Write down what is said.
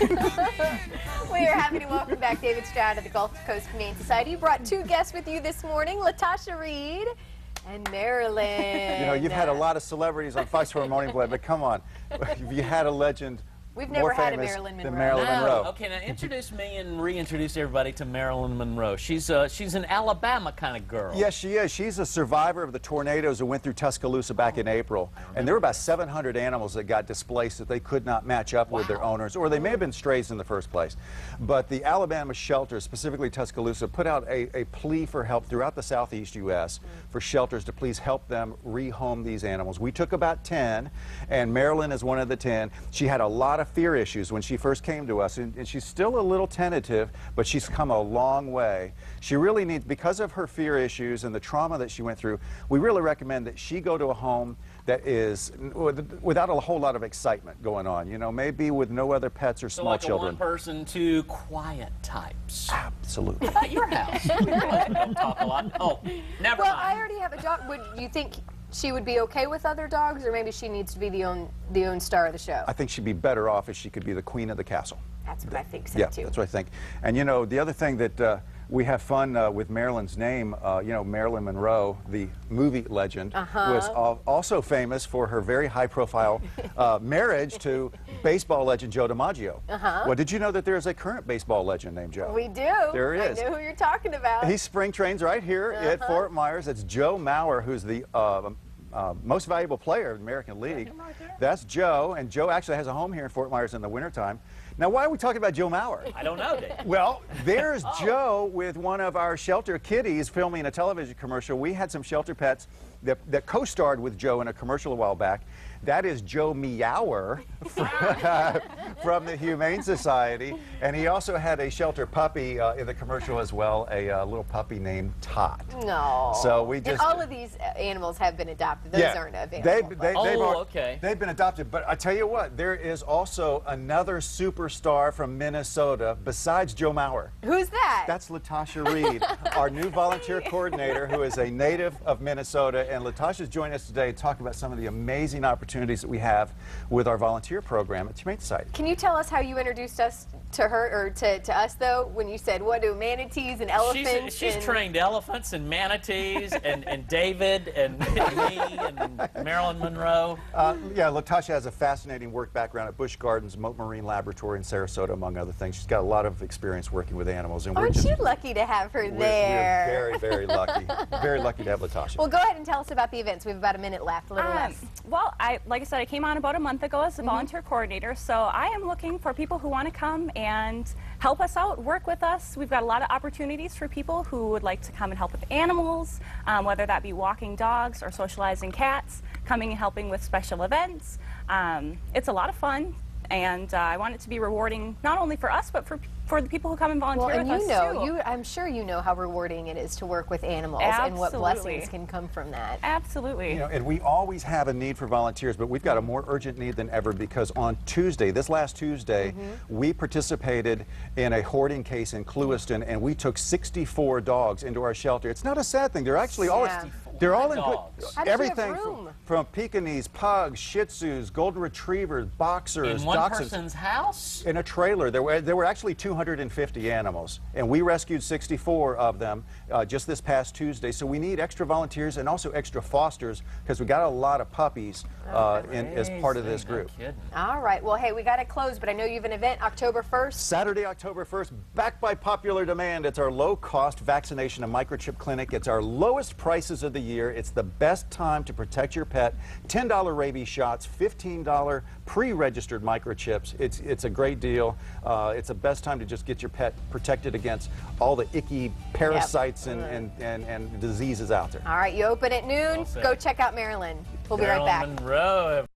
We are happy to welcome back David Stroud of the Gulf Coast Humane Society. You brought two guests with you this morning, Latasha Reed and Marilyn. You know, you've had a lot of celebrities on Fox 4 Morning Blade, but come on, you had a legend. We've never had a Marilyn Monroe. Marilyn Monroe. Okay, now introduce me and reintroduce everybody to Marilyn Monroe. She's an Alabama kind of girl. Yes, she is. She's a survivor of the tornadoes that went through Tuscaloosa back in April. And there were about 700 animals that got displaced that they could not match up with their owners, or they may have been strays in the first place. But the Alabama shelters, specifically Tuscaloosa, put out a plea for help throughout the southeast U.S. for shelters to please help them rehome these animals. We took about 10, and Marilyn is one of the 10. She had a lot of fear issues when she first came to us, and she's still a little tentative, but she's come a long way. She really needs, because of her fear issues and the trauma that she went through, we really recommend that she go to a home that is without a whole lot of excitement going on, you know, maybe with no other pets or So small like children. a one-person, two quiet types. Absolutely. At your house. Don't talk a lot. Oh, never Well, mind. I already have a dog. Would you think she would be okay with other dogs, or maybe she needs to be the own star of the show? I think she'd be better off if she could be the queen of the castle. That's what I think so, Yeah, too. that's what I think. And you know, the other thing that we have fun with Marilyn's name, you know, Marilyn Monroe, the movie legend, was also famous for her very high-profile marriage to baseball legend Joe DiMaggio. Well, did you know that there is a current baseball legend named Joe? We do. There is. I know who you're talking about. He spring trains right here at Fort Myers. It's Joe Mauer, who's the most valuable player in the American League. That's Joe, and Joe actually has a home here in Fort Myers in the wintertime. Now, why are we talking about Joe Mauer? I don't know, Dave. Well, there's Joe with one of our shelter kitties filming a television commercial. We had some shelter pets that co-starred with Joe in a commercial a while back. That is Joe Meower from the Humane Society. And he also had a shelter puppy in the commercial as well, a little puppy named Tot. No. So we And just... all of these animals have been adopted. Those aren't available. They've been adopted. But I tell you what, there is also another superstar from Minnesota besides Joe Mauer. Who's that? That's Latasha Reed, our new volunteer coordinator, who is a native of Minnesota. And Latasha's joining us today to talk about some of the amazing opportunities that we have with our volunteer program at the Humane Society. Can you tell us how you introduced us to her, or to us, though, when you said, what do manatees and elephants? She's trained elephants and manatees and David and me and Marilyn Monroe. Yeah, Latasha has a fascinating work background at Busch Gardens Mote Marine Laboratory in Sarasota, among other things. She's got a lot of experience working with animals. And Aren't you lucky to have her there? We're very, very lucky. Very lucky to have Latasha. Well, go ahead and tell us about the events. We have about a minute left, a little less. Well, like I said, I came on about a month ago as a volunteer coordinator, so I am looking for people who want to come and help us out, work with us. We've got a lot of opportunities for people who would like to come and help with animals, whether that be walking dogs or socializing cats, coming and helping with special events. It's a lot of fun, and I want it to be rewarding not only for us, but for the people who come and volunteer with us, too. I'm sure you know how rewarding it is to work with animals and what blessings can come from that. Absolutely. You know, and we always have a need for volunteers, but we've got a more urgent need than ever, because on Tuesday, this last Tuesday, we participated in a hoarding case in Clewiston, and we took 64 dogs into our shelter. It's not a sad thing. They're actually all... They're all in How everything did you have room? from Pekingese, pugs, Shih Tzus, Golden Retrievers, Boxers, In one Dachshunds. person's house? In a trailer. There were actually 250 animals, and we rescued 64 of them just this past Tuesday. So we need extra volunteers and also extra fosters, because we got a lot of puppies as part of this group. All right. Well, hey, we got to close, but I know you have an event October 1st. Saturday, October 1st, backed by popular demand. It's our low-cost vaccination and microchip clinic. It's our lowest prices of the year. It's the best time to protect your pet. $10 rabies shots, $15 pre-registered microchips. It's a great deal. It's the best time to just get your pet protected against all the icky parasites and diseases out there. All right, you open at noon. Go check out Marilyn. We'll be right back. Monroe.